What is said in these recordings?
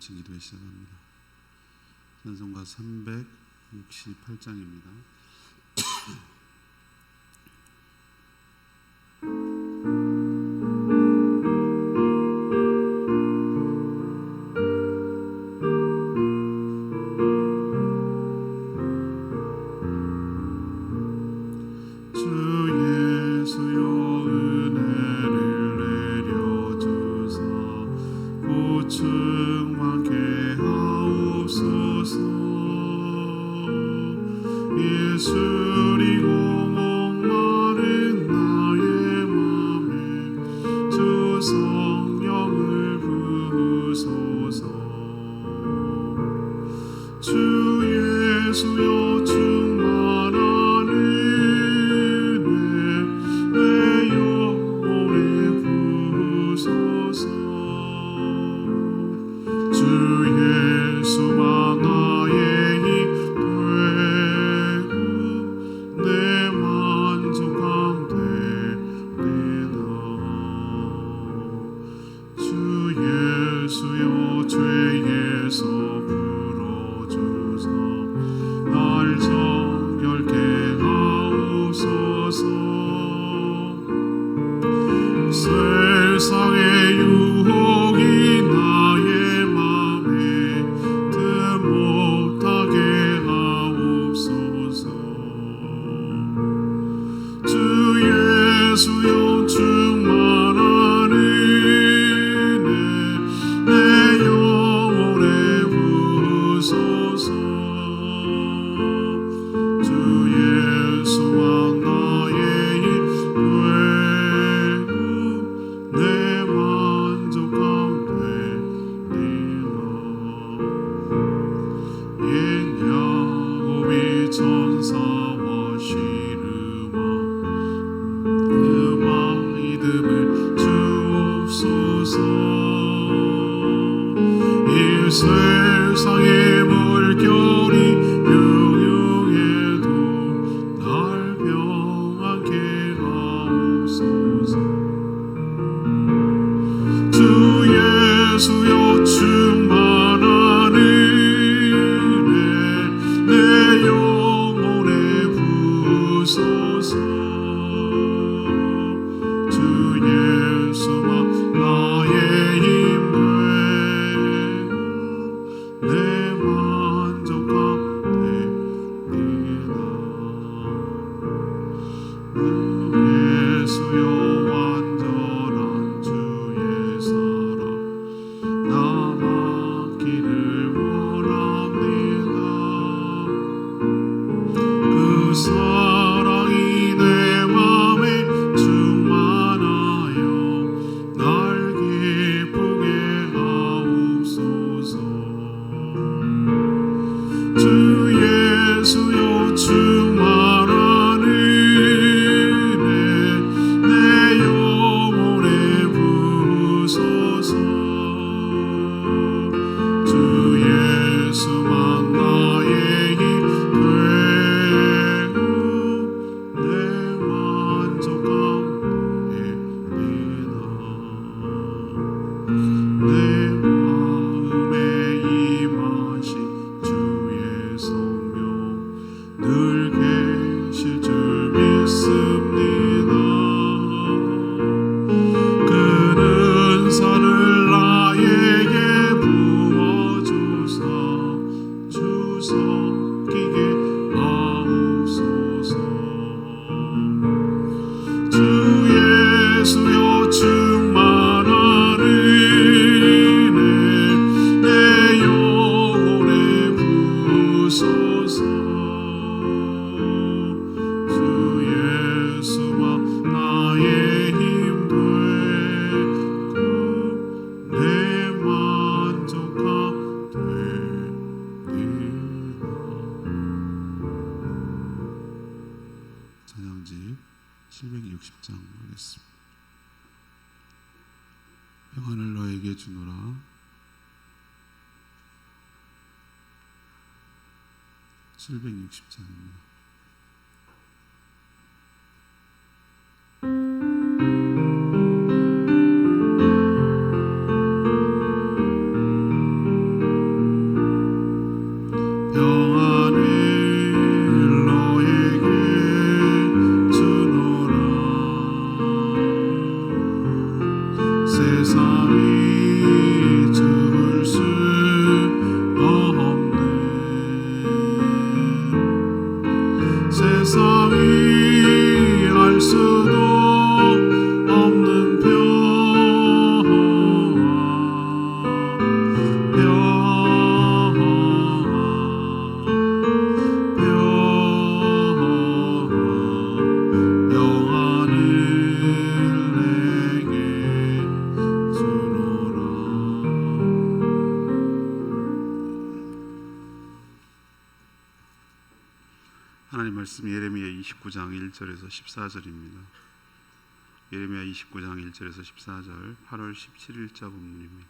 같이 기도해 시작합니다. 찬송가 368장입니다. 세상의 유혹이 나의 맘에 든 못하게 하옵소서. 주 예수여 충만한 은혜 내 영혼에 부으소서. 주 예수와 나의 힘 내 만족함 되리라. 옛 야곱이 천사와 씨름하 음악 믿음을 주옵소서. 이 세상의 물결이 흉흉해도 날 평안케 하옵소서. 주 예수여 충만한 은혜 내 영혼에 부으소서. 주 예수와 나의 힘 되고 내 만족함 되리라. 주 예수여 완전한 주의 사랑 나 맡기를 원합니다. 그 사랑이 내 맘에 충만하여 날 기쁘게 하옵소서. 주 예수여 충만한 은혜 내 영혼에 부으소서. 주 예수만 나의 힘 되고 내 만족함 됩니다. 내 마음에 임하신 주의 성령 늘 계실 줄 믿습니다. 그 은사를 나에게 부어주사 주섬기게 하옵소서. 주 예수여 충만한 은혜 내 영혼에 부으소서. 주 예수와 나의 힘 되고 내 만족함 되리라. 찬양집 760장 하겠습니다. 평안을 너에게 주노라. 760장입니다. 평안을 너에게 주노라. 세상이 죽을 수 없네. 세상이 알 수도 없는 평안을 내게 주노라. 하나님 말씀 예레미야 29장 1절에서 14절입니다. 예레미야 29장 1절에서 14절 8월 17일자 본문입니다.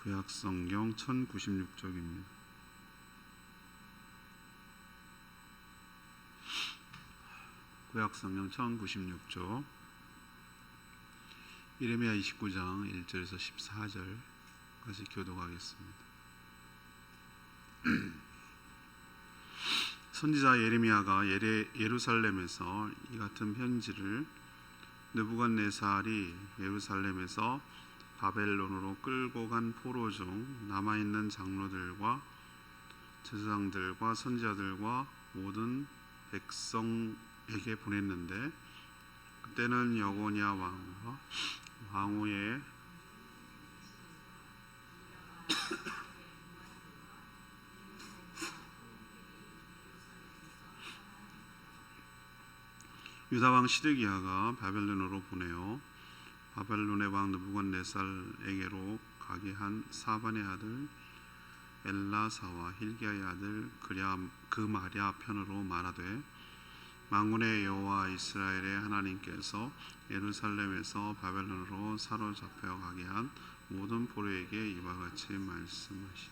구약 성경 1096쪽입니다. 구약 성경 1096쪽 예레미야 29장 1절에서 14절까지 교독하겠습니다. 선지자 예레미야가 예루살렘에서 이 같은 편지를 느부갓네살이 예루살렘에서 바벨론으로 끌고 간 포로 중 남아있는 장로들과 제사장들과 선지자들과 모든 백성에게 보냈는데, 그때는 여고냐 왕과 왕후의 유다왕 시드기야가 바벨론으로 보내어 바벨론의 왕 느부갓네살에게로 가게 한 사반의 아들 엘라사와 힐기야의 아들 그마랴 편으로 말하되, 만군의 여호와 이스라엘의 하나님께서 예루살렘에서 바벨론으로 사로잡혀 가게 한 모든 포로에게 이와 같이 말씀하시니,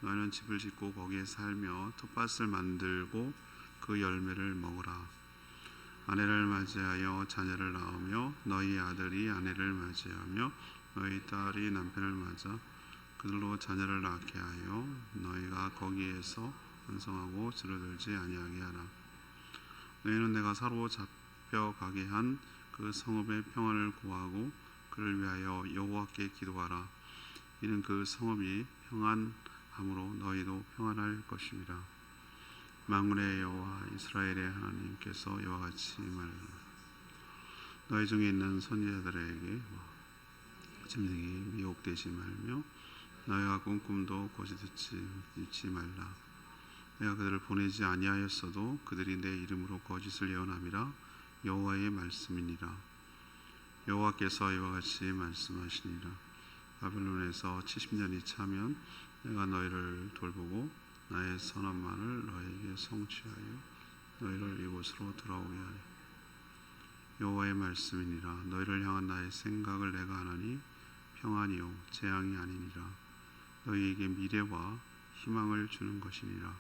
너희는 집을 짓고 거기에 살며 텃밭을 만들고 그 열매를 먹으라. 아내를 맞이하여 자녀를 낳으며 너희 아들이 아내를 맞이하며 너희 딸이 남편을 맞아 그들로 자녀를 낳게 하여 너희가 거기에서 번성하고 줄어들지 아니하게 하라. 너희는 내가 사로잡혀 가게 한 그 성읍의 평안을 구하고 그를 위하여 여호와께 기도하라. 이는 그 성읍이 평안함으로 너희도 평안할 것이니라. 만군의 여호와 이스라엘의 하나님께서 이와 같이 말하라. 너희 중에 있는 선지자들에게 짐승이 미혹되지 말며 너희가 꿈꿈도 거짓 듣지 말라. 내가 그들을 보내지 아니하였어도 그들이 내 이름으로 거짓을 예언함이라. 여호와의 말씀이니라. 여호와께서 이와 같이 말씀하시니라. 바벨론에서 70년이 차면 내가 너희를 돌보고 나의 선한 말을 너희에게 성취하여 너희를 이곳으로 돌아오게 하리. 여호와의 말씀이니라. 너희를 향한 나의 생각을 내가 하나니 평안이요 재앙이 아니니라. 너희에게 미래와 희망을 주는 것이니라.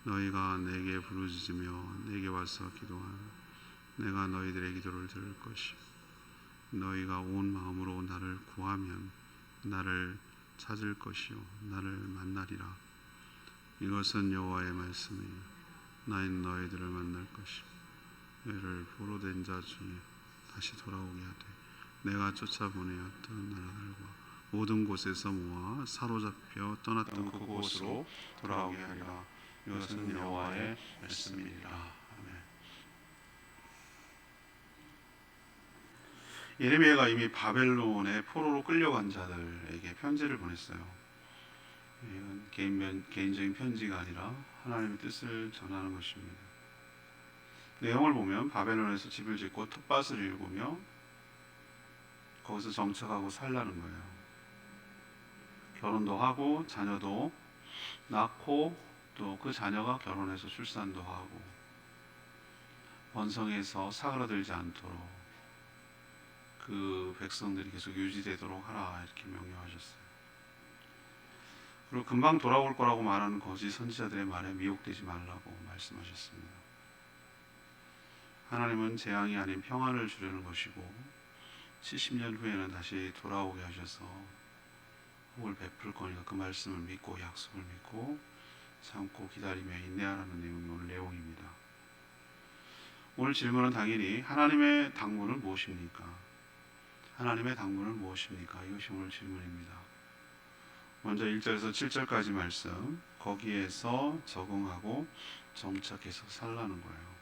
너희가 내게 부르짖으며 내게 와서 기도하라. 내가 너희들의 기도를 들을 것이요 너희가 온 마음으로 나를 구하면 나를 찾을 것이요 나를 만나리라. 이것은 여호와의 말씀이요 나는 너희들을 만날 것이요 너희를 포로된 자 중에 다시 돌아오게 하되 내가 쫓아보내었던 나라들과 모든 곳에서 모아 사로잡혀 떠났던 그곳으로 돌아오게 하리라. 이것은 여호와의 말씀이니라. 예레미야가 이미 바벨론의 포로로 끌려간 자들에게 편지를 보냈어요. 이건 개인적인 편지가 아니라 하나님의 뜻을 전하는 것입니다. 내용을 보면 바벨론에서 집을 짓고 텃밭을 일구며 거기서 정착하고 살라는 거예요. 결혼도 하고 자녀도 낳고 또 그 자녀가 결혼해서 출산도 하고 번성해서 사그라들지 않도록 그 백성들이 계속 유지되도록 하라 이렇게 명령하셨어요. 그리고 금방 돌아올 거라고 말하는 거짓 선지자들의 말에 미혹되지 말라고 말씀하셨습니다. 하나님은 재앙이 아닌 평안을 주려는 것이고 70년 후에는 다시 돌아오게 하셔서 복을 베풀 거니까 그 말씀을 믿고 약속을 믿고 참고 기다리며 인내하라는 내용이 오늘 내용입니다. 오늘 질문은 당연히 하나님의 당부는 무엇입니까? 하나님의 당부는 무엇입니까? 이것이 오늘 질문입니다. 먼저 1절에서 7절까지 말씀, 거기에서 적응하고 정착해서 살라는 거예요.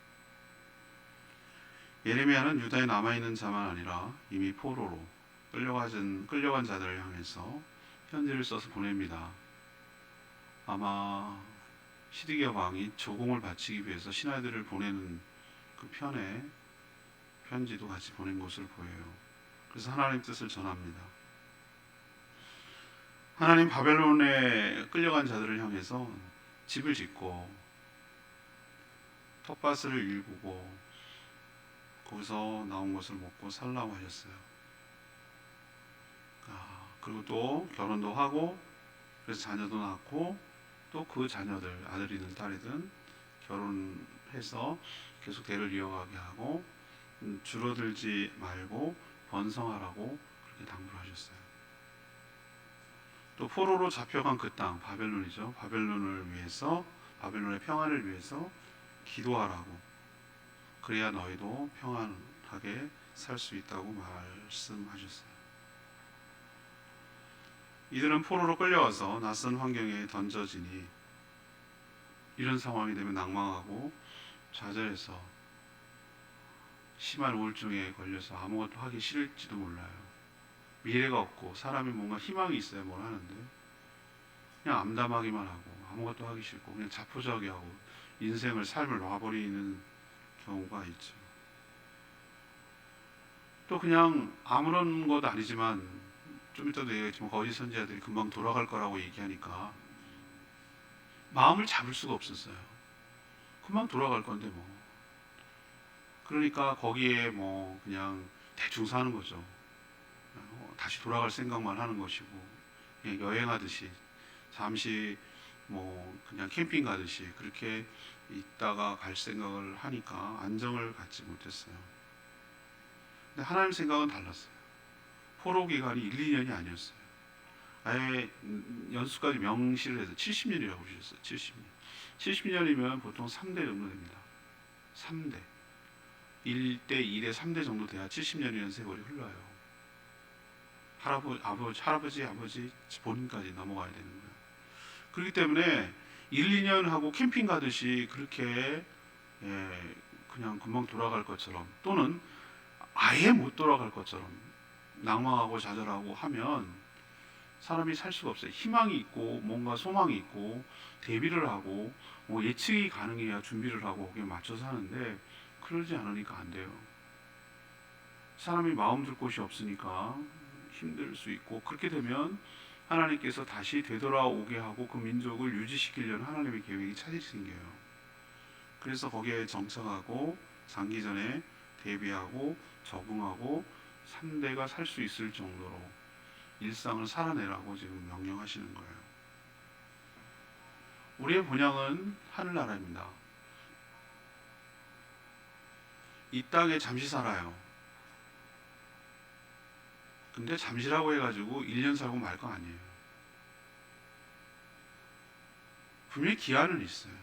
예레미야는 유다에 남아있는 자만 아니라 이미 포로로 끌려간 자들을 향해서 편지를 써서 보냅니다. 아마 시드기야 왕이 조공을 바치기 위해서 신하들을 보내는 그 편에 편지도 같이 보낸 것으로 보여요. 그래서 하나님 뜻을 전합니다. 하나님 바벨론에 끌려간 자들을 향해서 집을 짓고 텃밭을 일구고 거기서 나온 것을 먹고 살라고 하셨어요. 그리고 또 결혼도 하고 그래서 자녀도 낳고 또 그 자녀들 아들이든 딸이든 결혼해서 계속 대를 이어가게 하고 줄어들지 말고 번성하라고 그렇게 당부를 하셨어요. 또 포로로 잡혀간 그 땅 바벨론이죠. 바벨론의 평안을 위해서 기도하라고, 그래야 너희도 평안하게 살 수 있다고 말씀하셨어요. 이들은 포로로 끌려와서 낯선 환경에 던져지니 이런 상황이 되면 낭망하고 좌절해서 심한 우울증에 걸려서 아무것도 하기 싫을지도 몰라요. 미래가 없고 사람이 뭔가 희망이 있어야 뭘 하는데 그냥 암담하기만 하고 아무것도 하기 싫고 그냥 자포자기하고 삶을 놔버리는 경우가 있죠. 또 그냥 아무런 것 아니지만 좀 이따도 얘기했지만 거짓 선지자들이 금방 돌아갈 거라고 얘기하니까 마음을 잡을 수가 없었어요. 금방 돌아갈 건데 뭐. 그러니까 거기에 뭐 그냥 대충 사는 거죠. 다시 돌아갈 생각만 하는 것이고 그냥 여행하듯이 잠시 뭐 그냥 캠핑 가듯이 그렇게 있다가 갈 생각을 하니까 안정을 갖지 못했어요. 근데 하나님 생각은 달랐어요. 포로 기간이 1, 2년이 아니었어요. 아예 연수까지 명시를 해서 70년이라고 그러셨어요. 70년. 70년이면 보통 3대 정도 됩니다. 3대. 1대, 2대, 3대 정도 돼야 70년이라는 세월이 흘러요. 할아버지, 아버지 본인까지 넘어가야 되는 거예요. 그렇기 때문에 1, 2년 하고 캠핑 가듯이 그렇게 그냥 금방 돌아갈 것처럼 또는 아예 못 돌아갈 것처럼 낭망하고 좌절하고 하면 사람이 살 수가 없어요. 희망이 있고 뭔가 소망이 있고 대비를 하고 뭐 예측이 가능해야 준비를 하고 거기에 맞춰서 하는데 그러지 않으니까 안 돼요. 사람이 마음 둘 곳이 없으니까 힘들 수 있고 그렇게 되면 하나님께서 다시 되돌아오게 하고 그 민족을 유지시키려는 하나님의 계획이 차질이 생겨요. 그래서 거기에 정착하고 장기전에 대비하고 적응하고 3대가 살 수 있을 정도로 일상을 살아내라고 지금 명령하시는 거예요. 우리의 본향은 하늘나라입니다. 이 땅에 잠시 살아요. 근데 잠시라고 해가지고 1년 살고 말 거 아니에요. 분명히 기한은 있어요.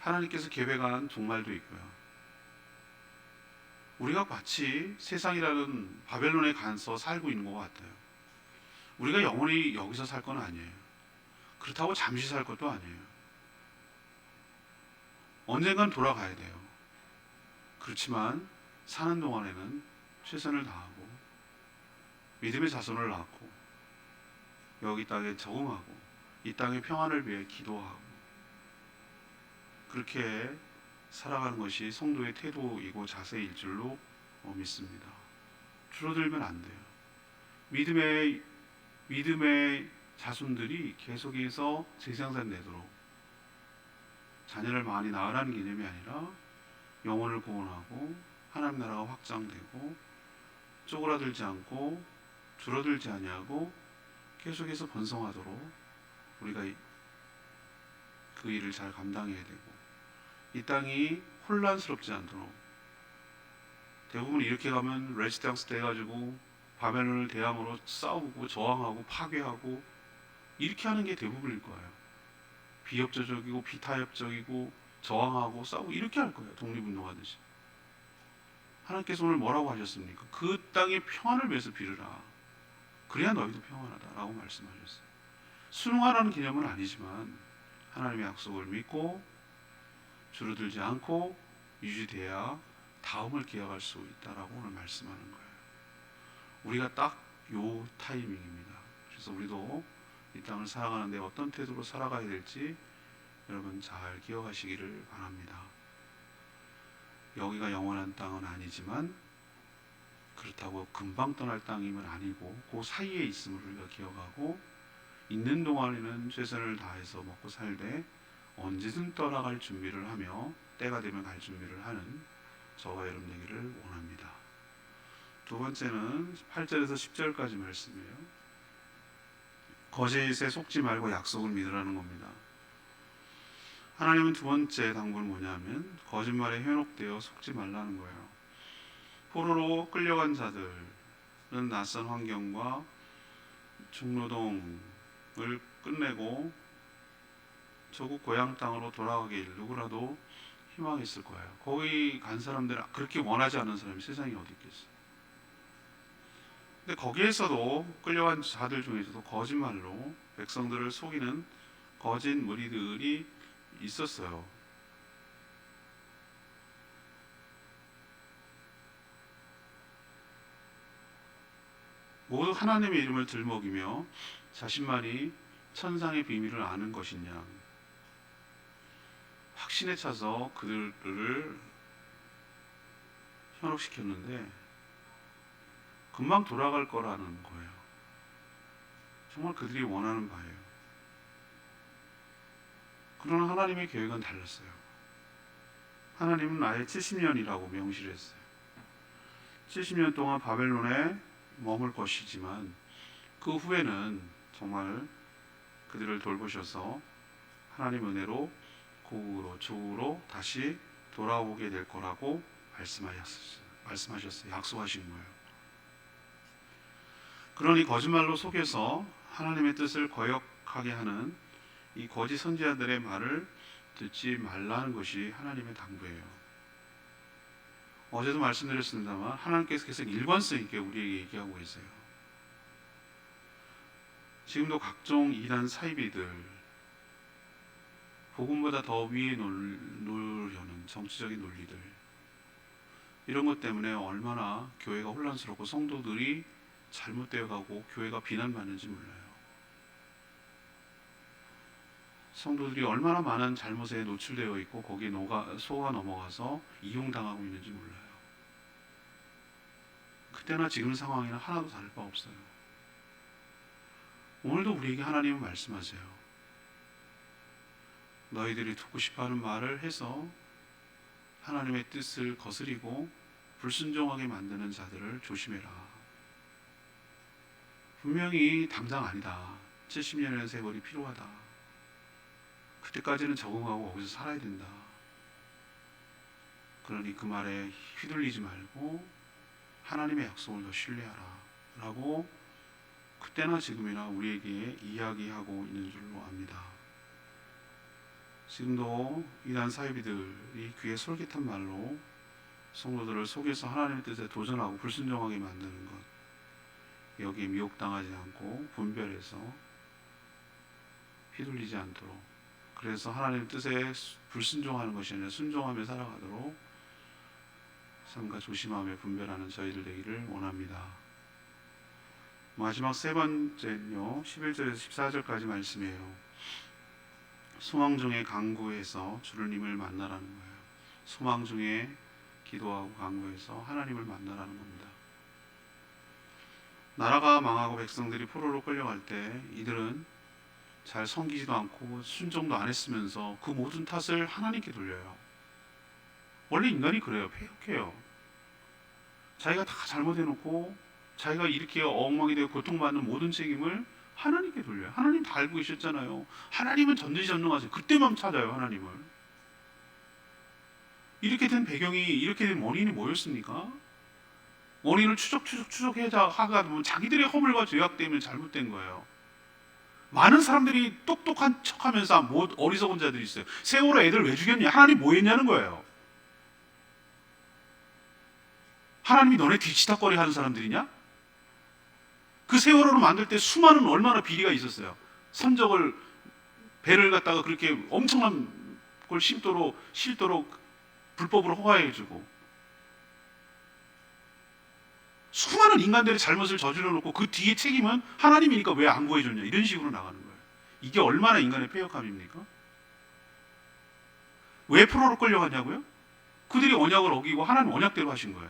하나님께서 계획한 종말도 있고요. 우리가 마치 세상이라는 바벨론에 가서 살고 있는 것 같아요. 우리가 영원히 여기서 살 건 아니에요. 그렇다고 잠시 살 것도 아니에요. 언젠간 돌아가야 돼요. 그렇지만 사는 동안에는 최선을 다하고 믿음의 자손을 낳고 여기 땅에 적응하고 이 땅의 평안을 위해 기도하고 그렇게 살아가는 것이 성도의 태도이고 자세일 줄로 믿습니다. 줄어들면 안 돼요. 믿음의 자손들이 계속해서 재생산 되도록 자녀를 많이 낳으라는 개념이 아니라 영혼을 구원하고 하나님 나라가 확장되고 쪼그라들지 않고 줄어들지 아니하고 계속해서 번성하도록 우리가 그 일을 잘 감당해야 되고 이 땅이 혼란스럽지 않도록 대부분 이렇게 가면 레지스탕스 돼가지고 바벨론을 대항으로 싸우고 저항하고 파괴하고 이렇게 하는 게 대부분일 거예요. 비협조적이고 비타협적이고 저항하고 싸우고 이렇게 할 거예요. 독립운동하듯이. 하나님께서 오늘 뭐라고 하셨습니까? 그 땅에 평안을 위해서 빌으라. 그래야 너희도 평안하다라고 말씀하셨어요. 순응하라는 개념은 아니지만 하나님의 약속을 믿고 줄어들지 않고 유지돼야 다음을 기약할 수 있다라고 오늘 말씀하는 거예요. 우리가 딱 요 타이밍입니다. 그래서 우리도 이 땅을 살아가는데 어떤 태도로 살아가야 될지 여러분 잘 기억하시기를 바랍니다. 여기가 영원한 땅은 아니지만 그렇다고 금방 떠날 땅임은 아니고 그 사이에 있음을 우리가 기억하고 있는 동안에는 최선을 다해서 먹고 살되 언제든 떠나갈 준비를 하며 때가 되면 갈 준비를 하는 저와 여러분 되기를 원합니다. 두 번째는 8절에서 10절까지 말씀이에요. 거짓에 속지 말고 약속을 믿으라는 겁니다. 하나님은 두 번째 당부는 뭐냐면 거짓말에 현혹되어 속지 말라는 거예요. 포로로 끌려간 자들은 낯선 환경과 중노동을 끝내고 조국 고향 땅으로 돌아가길 누구라도 희망했을 거예요. 거기 간 사람들은 그렇게 원하지 않는 사람이 세상에 어디 있겠어요. 근데 거기에서도 끌려간 자들 중에서도 거짓말로 백성들을 속이는 거짓 무리들이 있었어요. 모두 하나님의 이름을 들먹이며 자신만이 천상의 비밀을 아는 것이냐 확신에 차서 그들을 현혹시켰는데 금방 돌아갈 거라는 거예요. 정말 그들이 원하는 바예요. 그러나 하나님의 계획은 달랐어요. 하나님은 아예 70년이라고 명시를 했어요. 70년 동안 바벨론에 머물 것이지만 그 후에는 정말 그들을 돌보셔서 하나님 은혜로 고국으로 조국으로 다시 돌아오게 될 거라고 말씀하셨어요. 약속하신 거예요. 그러니 거짓말로 속여서 하나님의 뜻을 거역하게 하는 이 거짓 선지자들의 말을 듣지 말라는 것이 하나님의 당부예요. 어제도 말씀드렸습니다만 하나님께서 계속 일관성 있게 우리에게 얘기하고 계세요. 지금도 각종 이단 사이비들 복음보다 더 위에 놓으려는 정치적인 논리들 이런 것 때문에 얼마나 교회가 혼란스럽고 성도들이 잘못되어 가고 교회가 비난받는지 몰라요. 성도들이 얼마나 많은 잘못에 노출되어 있고 거기에 속아 넘어가서 이용당하고 있는지 몰라요. 그때나 지금 상황이나 하나도 다를 바 없어요. 오늘도 우리에게 하나님은 말씀하세요. 너희들이 듣고 싶어하는 말을 해서 하나님의 뜻을 거스리고 불순종하게 만드는 자들을 조심해라. 분명히 당장 아니다. 70년의 세월이 필요하다. 그때까지는 적응하고 거기서 살아야 된다. 그러니 그 말에 휘둘리지 말고 하나님의 약속을 더 신뢰하라 라고 그때나 지금이나 우리에게 이야기하고 있는 줄로 압니다. 지금도 이단 사이비들이 귀에 솔깃한 말로 성도들을 속여서 하나님의 뜻에 도전하고 불순종하게 만드는 것, 여기에 미혹당하지 않고 분별해서 휘둘리지 않도록, 그래서 하나님의 뜻에 불순종하는 것이 아니라 순종하며 살아가도록 삼가 조심하며 분별하는 저희들 되기를 원합니다. 마지막 세 번째는요, 11절에서 14절까지 말씀이에요. 소망 중에 간구해서 주님을 만나라는 거예요. 소망 중에 기도하고 간구해서 하나님을 만나라는 겁니다. 나라가 망하고 백성들이 포로로 끌려갈 때 이들은 잘 섬기지도 않고 순종도 안 했으면서 그 모든 탓을 하나님께 돌려요. 원래 인간이 그래요. 패역해요. 자기가 다 잘못해놓고 자기가 이렇게 엉망이 되고 고통받는 모든 책임을 하나님께 돌려요. 하나님 다 알고 계셨잖아요. 하나님은 전지전능하세요. 그때만 찾아요. 하나님을. 이렇게 된 배경이, 이렇게 된 원인이 뭐였습니까? 원인을 추적해자 하가 보면 자기들의 허물과 죄악 때문에 잘못된 거예요. 많은 사람들이 똑똑한 척하면서 뭐 어리석은 자들이 있어요. 세월호 애들 왜 죽였냐? 하나님 뭐 했냐는 거예요. 하나님이 너네 뒤치다거리 하는 사람들이냐? 그 세월호를 만들 때 수많은 얼마나 비리가 있었어요. 선적을 배를 갖다가 그렇게 엄청난 걸 실도록 불법으로 허가해주고 수많은 인간들의 잘못을 저질러 놓고 그 뒤에 책임은 하나님이니까 왜 안 구해줬냐 이런 식으로 나가는 거예요. 이게 얼마나 인간의 패역함입니까? 왜 포로로 끌려갔냐고요? 그들이 언약을 어기고 하나님 언약대로 하신 거예요.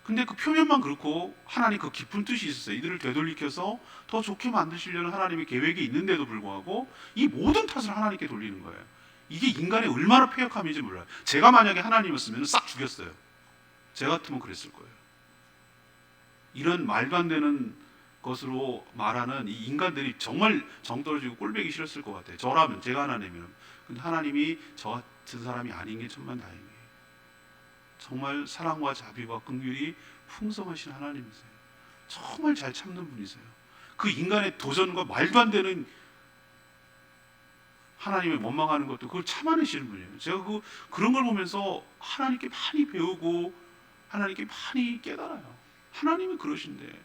근데 그 표면만 그렇고 하나님 그 깊은 뜻이 있었어요. 이들을 되돌리켜서 더 좋게 만드시려는 하나님의 계획이 있는데도 불구하고 이 모든 탓을 하나님께 돌리는 거예요. 이게 인간의 얼마나 패역함인지 몰라요. 제가 만약에 하나님이었으면 싹 죽였어요. 제 같으면 그랬을 거예요. 이런 말도 안 되는 것으로 말하는 이 인간들이 정말 정 떨어지고 꼴보기 싫었을 것 같아요. 저라면, 제가 하나님이면. 근데 하나님이 저 같은 사람이 아닌 게 천만다행이에요. 정말 사랑과 자비와 긍휼이 풍성하신 하나님이세요. 정말 잘 참는 분이세요. 그 인간의 도전과 말도 안 되는 하나님을 원망하는 것도 그걸 참아내시는 분이에요. 제가 그런 걸 보면서 하나님께 많이 배우고 하나님께 많이 깨달아요. 하나님은 그러신데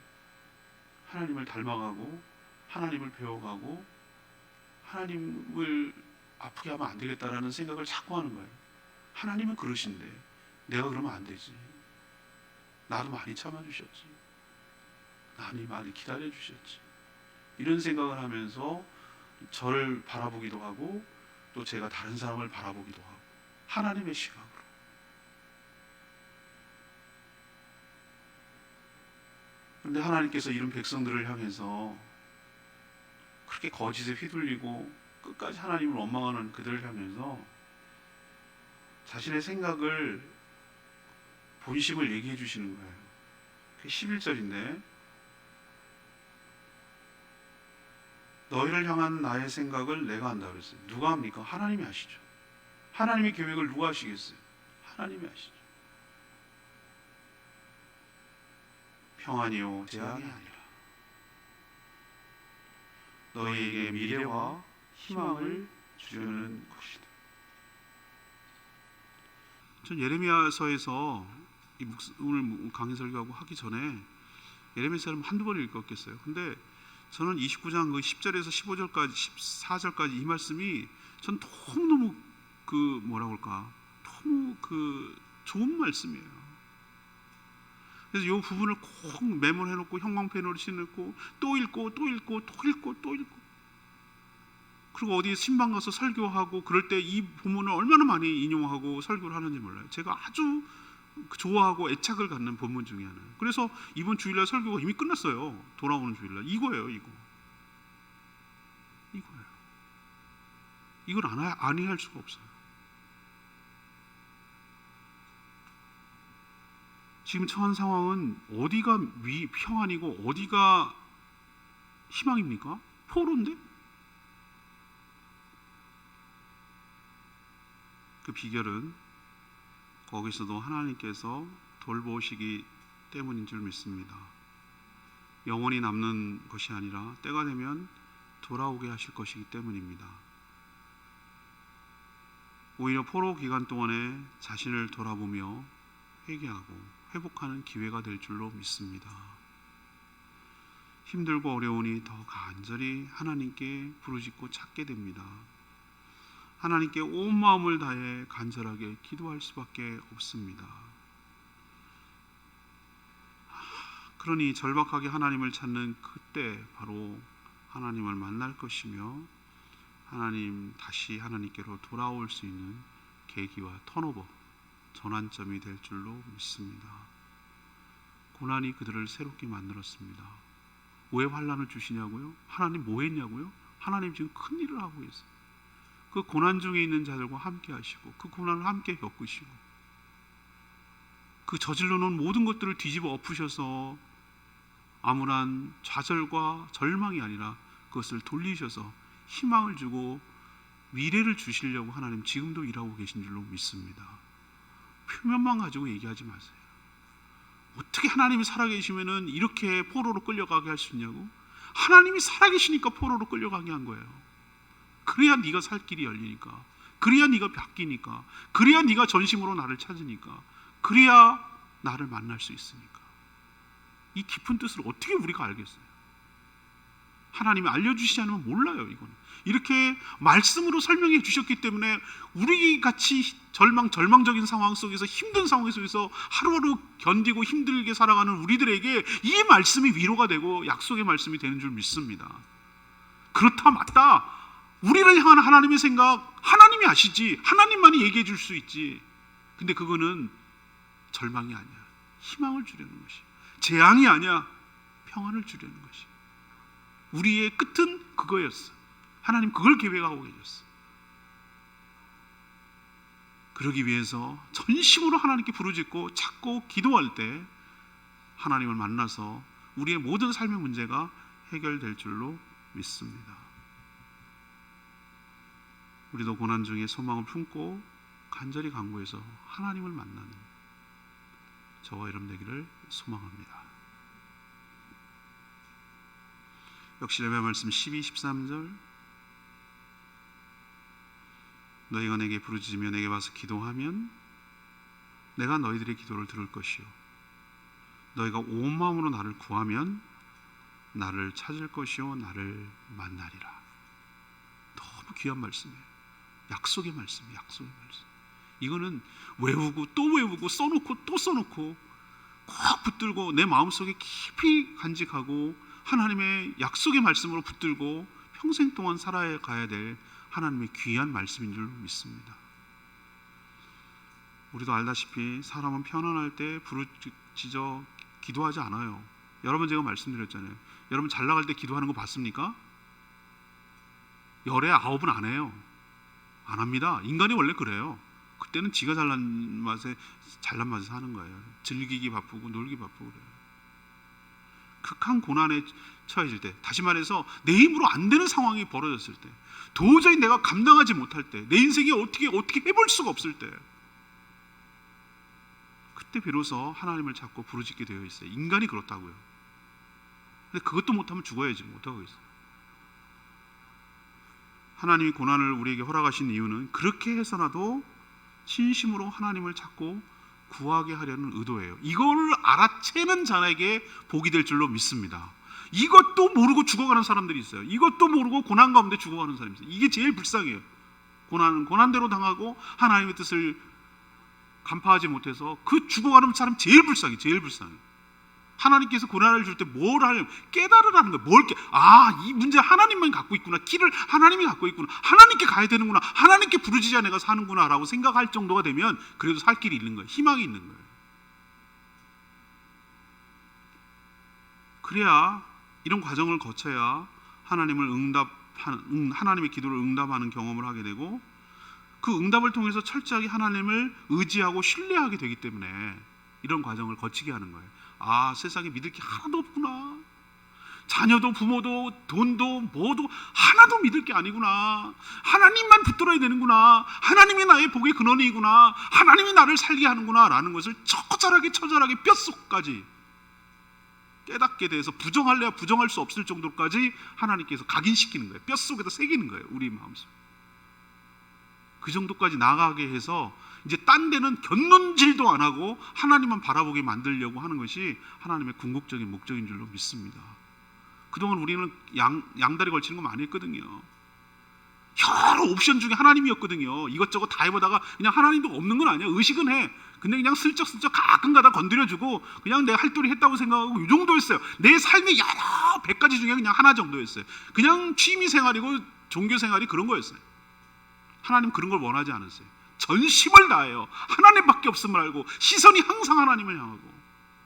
하나님을 닮아가고 하나님을 배워가고 하나님을 아프게 하면 안 되겠다라는 생각을 자꾸 하는 거예요. 하나님은 그러신데 내가 그러면 안 되지. 나도 많이 참아주셨지. 많이 기다려주셨지. 이런 생각을 하면서 저를 바라보기도 하고 또 제가 다른 사람을 바라보기도 하고 하나님의 시각으로. 그런데 하나님께서 이런 백성들을 향해서 그렇게 거짓에 휘둘리고 끝까지 하나님을 원망하는 그들을 향해서 자신의 생각을 본심을 얘기해 주시는 거예요. 그게 11절인데 너희를 향한 나의 생각을 내가 한다 그랬어요. 누가 합니까? 하나님이 하시죠. 하나님의 계획을 누가 하시겠어요? 하나님이 하시죠. 평안이요 재앙이 아니라 너희에게 미래와 희망을 주려는 것이다. 전 예레미야서에서 오늘 강의 설교하고 하기 전에 예레미야서를 한두 번 읽었겠어요. 근데 저는 29장 그 10절에서 15절까지 14절까지 이 말씀이 전 너무너무 너무 좋은 말씀이에요. 그래서 이 부분을 꼭 메모를 해놓고 형광펜으로 칠해놓고 또 읽고 그리고 어디 신방 가서 설교하고 그럴 때 이 본문을 얼마나 많이 인용하고 설교를 하는지 몰라요. 제가 아주 좋아하고 애착을 갖는 본문 중에 하나예요. 그래서 이번 주일날 설교가 이미 끝났어요. 돌아오는 주일날 이거예요. 이걸 안 이해할 수가 없어요. 지금 처한 상황은 어디가 평안이고 어디가 희망입니까? 포로인데? 그 비결은 거기서도 하나님께서 돌보시기 때문인 줄 믿습니다. 영원히 남는 것이 아니라 때가 되면 돌아오게 하실 것이기 때문입니다. 오히려 포로 기간 동안에 자신을 돌아보며 회개하고 회복하는 기회가 될 줄로 믿습니다. 힘들고 어려우니 더 간절히 하나님께 부르짖고 찾게 됩니다. 하나님께 온 마음을 다해 간절하게 기도할 수밖에 없습니다. 그러니 절박하게 하나님을 찾는 그때 바로 하나님을 만날 것이며 다시 하나님께로 돌아올 수 있는 계기와 턴오버, 전환점이 될 줄로 믿습니다. 고난이 그들을 새롭게 만들었습니다. 왜 환난을 주시냐고요? 하나님 뭐 했냐고요? 하나님 지금 큰 일을 하고 계세요. 그 고난 중에 있는 자들과 함께 하시고 그 고난을 함께 겪으시고 그 저질러 놓은 모든 것들을 뒤집어 엎으셔서 암울한 좌절과 절망이 아니라 그것을 돌리셔서 희망을 주고 미래를 주시려고 하나님 지금도 일하고 계신 줄로 믿습니다. 표면만 가지고 얘기하지 마세요. 어떻게 하나님이 살아계시면은 이렇게 포로로 끌려가게 할 수 있냐고? 하나님이 살아계시니까 포로로 끌려가게 한 거예요. 그래야 네가 살 길이 열리니까, 그래야 네가 바뀌니까, 그래야 네가 전심으로 나를 찾으니까, 그래야 나를 만날 수 있으니까. 이 깊은 뜻을 어떻게 우리가 알겠어요? 하나님이 알려주시지 않으면 몰라요. 이거는 이렇게 말씀으로 설명해 주셨기 때문에 우리 같이 절망적인 상황 속에서, 힘든 상황 속에서 하루하루 견디고 힘들게 살아가는 우리들에게 이 말씀이 위로가 되고 약속의 말씀이 되는 줄 믿습니다. 그렇다, 맞다. 우리를 향한 하나님의 생각 하나님이 아시지, 하나님만이 얘기해 줄 수 있지. 근데 그거는 절망이 아니야. 희망을 주려는 것이, 재앙이 아니야. 평안을 주려는 것이. 우리의 끝은 그거였어. 하나님 그걸 계획하고 계셨어. 그러기 위해서 전심으로 하나님께 부르짖고 찾고 기도할 때 하나님을 만나서 우리의 모든 삶의 문제가 해결될 줄로 믿습니다. 우리도 고난 중에 소망을 품고 간절히 간구해서 하나님을 만나는 저와 여러분 되기를 소망합니다. 역시 예배 말씀 12, 13절, 너희가 내게 부르짖으며 내게 와서 기도하면 내가 너희들의 기도를 들을 것이요 너희가 온 마음으로 나를 구하면 나를 찾을 것이요 나를 만나리라. 너무 귀한 말씀이에요. 약속의 말씀, 약속의 말씀. 이거는 외우고 또 외우고 써놓고 또 써놓고 꼭 붙들고 내 마음속에 깊이 간직하고 하나님의 약속의 말씀으로 붙들고 평생 동안 살아가야 될 하나님의 귀한 말씀인 줄 믿습니다. 우리도 알다시피 사람은 편안할 때 부르짖어 기도하지 않아요. 여러분, 제가 말씀드렸잖아요. 여러분 잘 나갈 때 기도하는 거 봤습니까? 열에 9은 안 해요. 안 합니다. 인간이 원래 그래요. 그때는 지가 잘난 맛에 사는 거예요. 즐기기 바쁘고 놀기 바쁘고 그래요. 극한 고난에 처해질 때, 다시 말해서 내 힘으로 안 되는 상황이 벌어졌을 때, 도저히 내가 감당하지 못할 때, 내 인생이 어떻게 해볼 수가 없을 때, 그때 비로소 하나님을 찾고 부르짖게 되어 있어요. 인간이 그렇다고요. 근데 그것도 못하면 죽어야지. 못하고 있어요. 하나님이 고난을 우리에게 허락하신 이유는 그렇게 해서라도 진심으로 하나님을 찾고 구하게 하려는 의도예요. 이걸 알아채는 자에게 복이 될 줄로 믿습니다. 이것도 모르고 죽어가는 사람들이 있어요. 이것도 모르고 고난 가운데 죽어가는 사람이 있어요. 이게 제일 불쌍해요. 고난은 고난대로 당하고 하나님의 뜻을 간파하지 못해서 그 죽어가는 사람 제일 불쌍해. 제일 불쌍해. 하나님께서 고난을 줄 때 뭘 하려면 깨달으라는 거예요. 이 문제 하나님만 갖고 있구나. 길을 하나님이 갖고 있구나. 하나님께 가야 되는구나. 하나님께 부르짖어야 내가 사는구나 라고 생각할 정도가 되면 그래도 살 길이 있는 거예요. 희망이 있는 거예요. 그래야, 이런 과정을 거쳐야 하나님의 기도를 응답하는 경험을 하게 되고, 그 응답을 통해서 철저하게 하나님을 의지하고 신뢰하게 되기 때문에 이런 과정을 거치게 하는 거예요. 세상에 믿을 게 하나도 없구나. 자녀도 부모도 돈도 뭐도 하나도 믿을 게 아니구나. 하나님만 붙들어야 되는구나. 하나님이 나의 복의 근원이구나. 하나님이 나를 살게 하는구나 라는 것을 처절하게 뼛속까지 깨닫게 돼서 부정할래야 부정할 수 없을 정도까지 하나님께서 각인시키는 거예요. 뼛속에다 새기는 거예요. 우리 마음속. 그 정도까지 나가게 해서 이제 딴 데는 견눈질도 안 하고 하나님만 바라보게 만들려고 하는 것이 하나님의 궁극적인 목적인 줄로 믿습니다. 그동안 우리는 양다리 걸치는 거 많이 했거든요. 여러 옵션 중에 하나님이었거든요. 이것저것 다 해보다가 그냥 하나님도 없는 건 아니야. 의식은 해. 근데 그냥 슬쩍슬쩍 가끔가다 건드려주고 그냥 내가 할 도리 했다고 생각하고 이 정도였어요. 내 삶의 여러 100가지 중에 그냥 하나 정도였어요. 그냥 취미생활이고 종교생활이 그런 거였어요. 하나님 그런 걸 원하지 않았어요. 전심을 다해요. 하나님밖에 없음을 알고 시선이 항상 하나님을 향하고.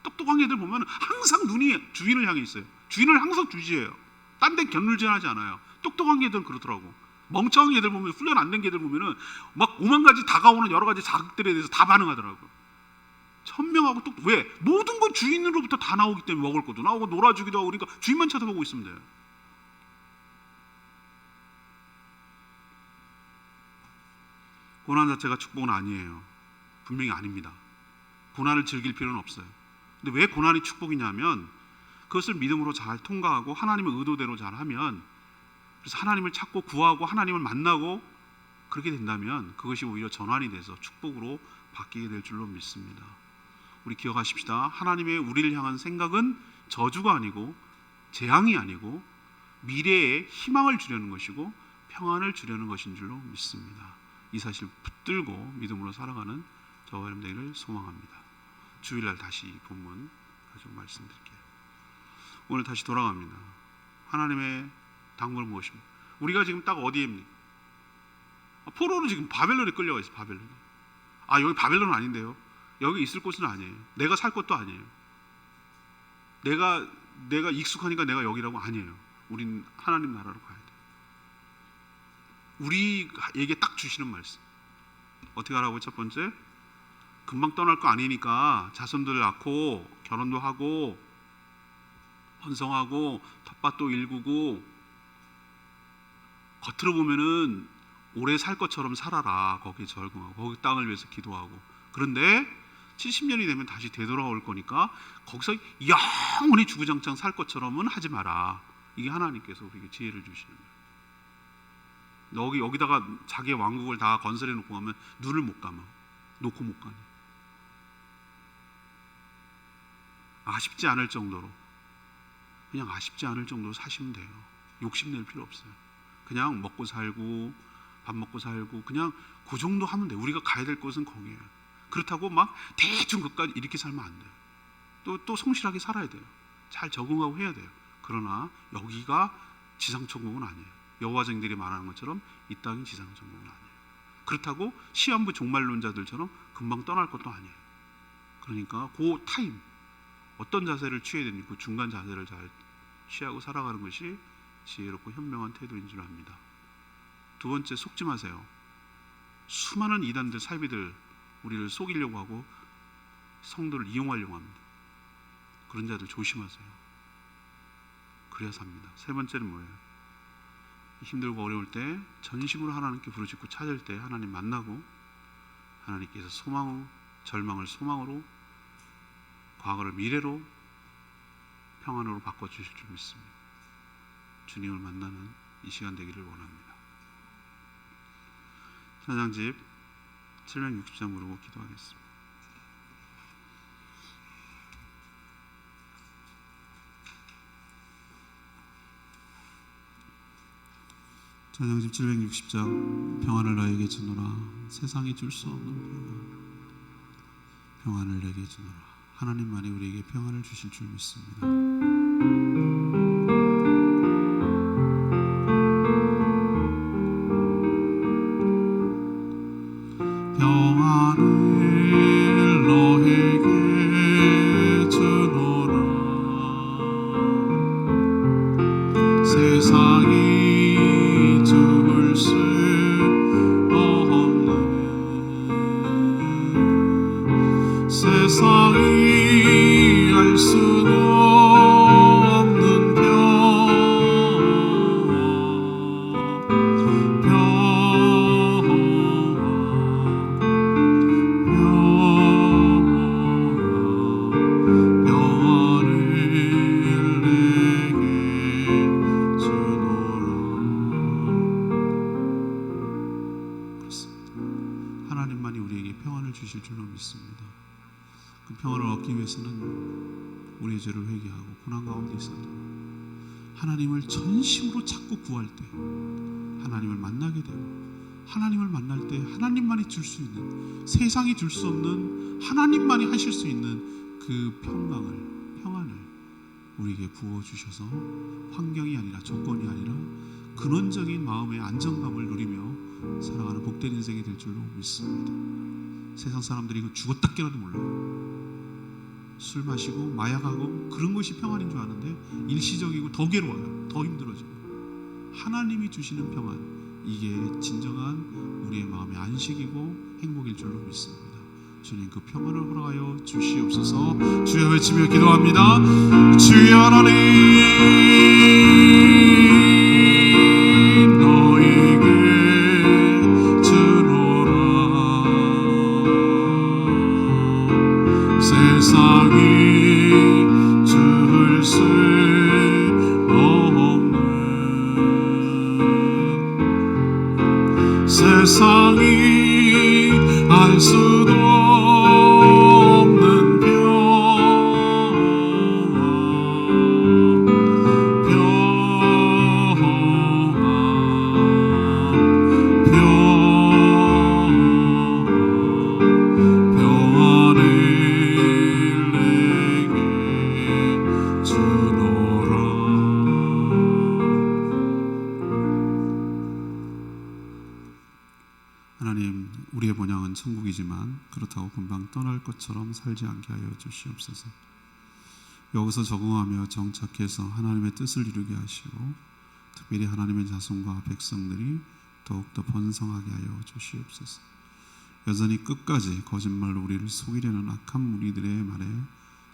똑똑한 애들 보면 항상 눈이 주인을 향해 있어요. 주인을 항상 주시해요. 딴 데 견물질하지 않아요. 똑똑한 애들은 그렇더라고. 멍청한 애들 보면, 훈련 안 된 애들 보면은 막 5만 가지 다가오는 여러 가지 자극들에 대해서 다 반응하더라고요. 현명하고 왜? 모든 건 주인으로부터 다 나오기 때문에 먹을 것도 나오고 놀아주기도 하고, 그러니까 주인만 쳐다보고 있으면 돼요. 고난 자체가 축복은 아니에요. 분명히 아닙니다. 고난을 즐길 필요는 없어요. 근데 왜 고난이 축복이냐면 그것을 믿음으로 잘 통과하고 하나님의 의도대로 잘 하면, 그래서 하나님을 찾고 구하고 하나님을 만나고 그렇게 된다면 그것이 오히려 전환이 돼서 축복으로 바뀌게 될 줄로 믿습니다. 우리 기억하십시다. 하나님의 우리를 향한 생각은 저주가 아니고 재앙이 아니고 미래에 희망을 주려는 것이고 평안을 주려는 것인 줄로 믿습니다. 이 사실 붙들고 믿음으로 살아가는 저와 여러분 되기를 소망합니다. 주일날 다시 이 본문 가지고 말씀드릴게요. 오늘 다시 돌아갑니다. 하나님의 당부는 무엇입니까? 우리가 지금 딱 어디입니까? 포로로 지금 바벨론에 끌려가 있어요. 바벨론. 여기 바벨론 아닌데요. 여기 있을 곳은 아니에요. 내가 살 곳도 아니에요. 내가 익숙하니까 내가 여기라고 아니에요. 우린 하나님 나라로 가야 돼요. 우리에게 딱 주시는 말씀. 어떻게 하라고? 첫 번째, 금방 떠날 거 아니니까 자손들 낳고 결혼도 하고 번성하고 텃밭도 일구고 겉으로 보면은 오래 살 것처럼 살아라. 거기에 적응하고 거기 땅을 위해서 기도하고. 그런데 70년이 되면 다시 되돌아올 거니까 거기서 영원히 주구장창 살 것처럼은 하지 마라. 이게 하나님께서 우리에게 지혜를 주시는 거예요. 여기다가 자기의 왕국을 다 건설해 놓고 가면 눈을 못 감아. 놓고 못 가니. 아쉽지 않을 정도로, 그냥 아쉽지 않을 정도로 사시면 돼요. 욕심낼 필요 없어요. 그냥 먹고 살고 밥 먹고 살고 그냥 그 정도 하면 돼요. 우리가 가야 될 곳은 거기에요. 그렇다고 막 대충 끝까지 이렇게 살면 안 돼요. 또 성실하게 살아야 돼요. 잘 적응하고 해야 돼요. 그러나 여기가 지상천국은 아니에요. 여호와쟁들이 말하는 것처럼 이 땅이 지상천국은 아니에요. 그렇다고 시한부 종말론자들처럼 금방 떠날 것도 아니에요. 그러니까 그 타임 어떤 자세를 취해야 됩니까? 그 중간 자세를 잘 취하고 살아가는 것이 지혜롭고 현명한 태도인 줄 압니다. 두 번째, 속지 마세요. 수많은 이단들, 사이비들 우리를 속이려고 하고 성도를 이용하려고 합니다. 그런 자들 조심하세요. 그래야 삽니다. 세 번째는 뭐예요? 힘들고 어려울 때 전심으로 하나님께 부르짖고 찾을 때 하나님 만나고 하나님께서 절망을 소망으로, 과거를 미래로, 평안으로 바꿔주실 줄 믿습니다. 주님을 만나는 이 시간 되기를 원합니다. 찬양집 760장 부르고 기도하겠습니다. 찬양집 760장. 평안을 너에게 주노라. 세상이 줄 수 없는 평안을 내게 주노라. 하나님만이 우리에게 평안을 주실 줄 믿습니다. 평안을 너에게 주노라. 세상이 줄 수 없는, 세상이 알 수도 없는 하나님만이 우리에게 평안을 주실 줄로 믿습니다. 그 평안을 얻기 위해서는 우리의 죄를 회개하고 고난 가운데 있어도 하나님을 전심으로 찾고 구할 때 하나님을 만나게 되고, 하나님을 만날 때 하나님만이 줄 수 있는, 세상이 줄 수 없는, 하나님만이 하실 수 있는 그 평안을 우리에게 부어주셔서 환경이 아니라 조건이 아니라 근원적인 마음의 안정감을 누리며 살아가는 복된 인생이 될 줄로 믿습니다. 세상 사람들이 이거 죽었다 깨어도 몰라요. 술 마시고 마약하고 그런 것이 평안인 줄 아는데 일시적이고 더 괴로워요. 더 힘들어지고. 하나님이 주시는 평안, 이게 진정한 우리의 마음의 안식이고 행복일 줄로 믿습니다. 주님 그 평안을 허락하여 주시옵소서. 주여 외치며 기도합니다. 주여 하나님, 너에게 주노라. 세상이 세상이 알 수도 없는 평안을 내게 주노라. 하나님, 우리의 본향은 천국이지만 그렇다고 금방 떠날 것처럼 살지 않게 하여 주시옵소서. 여기서 적응하며 정착해서 하나님의 뜻을 이루게 하시고 특별히 하나님의 자손과 백성들이 더욱더 번성하게 하여 주시옵소서. 여전히 끝까지 거짓말로 우리를 속이려는 악한 무리들의 말에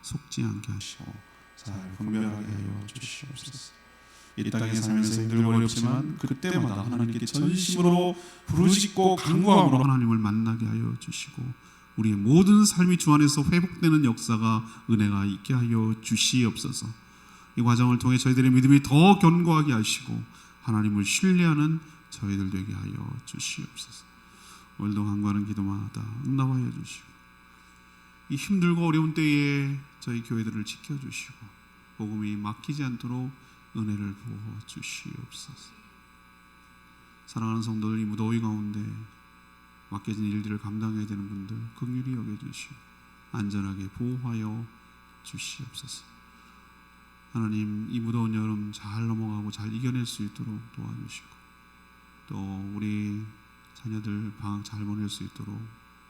속지 않게 하시고 잘 분별하게 하여 주시옵소서. 이 땅의 삶에서 힘들고 어렵지만 그때마다 하나님께 전심으로 부르짖고 간구함으로 하나님을 만나게 하여 주시고 우리의 모든 삶이 주 안에서 회복되는 역사가 은혜가 있게 하여 주시옵소서. 이 과정을 통해 저희들의 믿음이 더 견고하게 하시고 하나님을 신뢰하는 저희들 되게 하여 주시옵소서. 오늘도 간구하는 기도마다 응답하여 주시고 이 힘들고 어려운 때에 저희 교회들을 지켜주시고 복음이 막히지 않도록 은혜를 부어 주시옵소서. 사랑하는 성도들, 이 무더위 가운데 맡겨진 일들을 감당해야 되는 분들 긍휼히 여겨주시고 안전하게 보호하여 주시옵소서. 하나님, 이 무더운 여름 잘 넘어가고 잘 이겨낼 수 있도록 도와주시고 또 우리 자녀들 방학 잘 보낼 수 있도록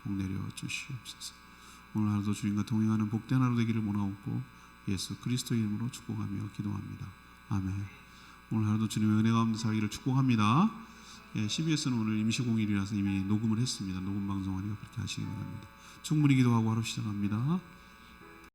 복 내려 주시옵소서. 오늘 하루도 주님과 동행하는 복된 하루 되기를 원하옵고 예수 그리스도 이름으로 축복하며 기도합니다. 아멘. 오늘 하루도 주님의 은혜 가운데 살기를 축복합니다. CBS는 오늘 임시공휴일이라서 이미 녹음을 했습니다. 녹음 방송하니까 그렇게 하시기 바랍니다. 충분히 기도하고 하루 시작합니다.